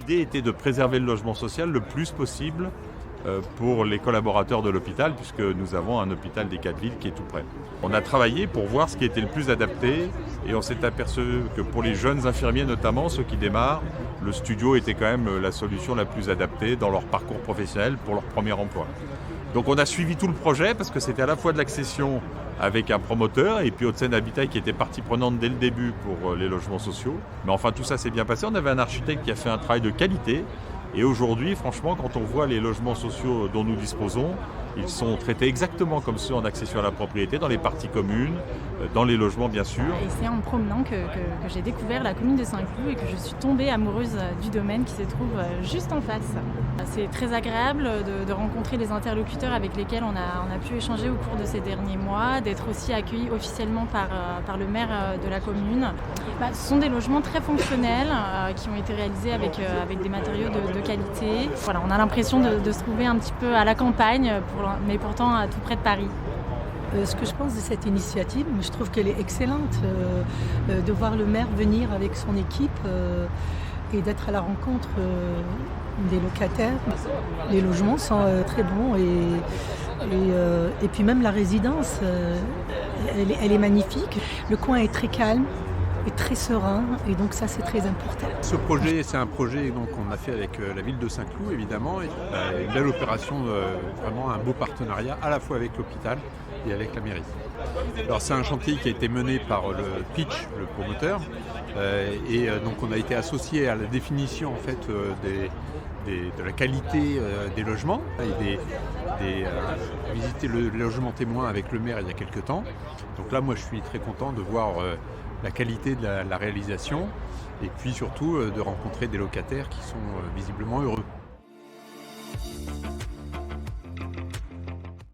l'idée était de préserver le logement social le plus possible pour les collaborateurs de l'hôpital, puisque nous avons un hôpital des 4 villes qui est tout près. On a travaillé pour voir ce qui était le plus adapté et on s'est aperçu que pour les jeunes infirmiers notamment, ceux qui démarrent, le studio était quand même la solution la plus adaptée dans leur parcours professionnel pour leur premier emploi. Donc on a suivi tout le projet parce que c'était à la fois de l'accession avec un promoteur et puis Hauts-de-Seine Habitat qui était partie prenante dès le début pour les logements sociaux. Mais enfin tout ça s'est bien passé, on avait un architecte qui a fait un travail de qualité. Et aujourd'hui, franchement, quand on voit les logements sociaux dont nous disposons, ils sont traités exactement comme ceux en accession à la propriété, dans les parties communes, dans les logements bien sûr. Et c'est en promenant que j'ai découvert la commune de Saint-Cloud et que je suis tombée amoureuse du domaine qui se trouve juste en face. C'est très agréable de rencontrer les interlocuteurs avec lesquels on a pu échanger au cours de ces derniers mois, d'être aussi accueillis officiellement par le maire de la commune. Ce sont des logements très fonctionnels qui ont été réalisés avec des matériaux de qualité. Voilà, on a l'impression de se trouver un petit peu à la campagne, mais pourtant tout près de Paris. Ce que je pense de cette initiative, je trouve qu'elle est excellente, de voir le maire venir avec son équipe et d'être à la rencontre des locataires. Les logements sont très bons et puis même la résidence, elle est magnifique. Le coin est très calme et très serein et donc ça c'est très important. Ce projet, c'est un projet qu'on a fait avec la ville de Saint-Cloud évidemment, et une belle opération, vraiment un beau partenariat à la fois avec l'hôpital et avec la mairie. Alors c'est un chantier qui a été mené par le Pitch, le promoteur, et donc on a été associé à la définition en fait de la qualité des logements et visiter le logement témoin avec le maire il y a quelques temps. Donc là moi je suis très content de voir la qualité de la réalisation et puis surtout de rencontrer des locataires qui sont visiblement heureux.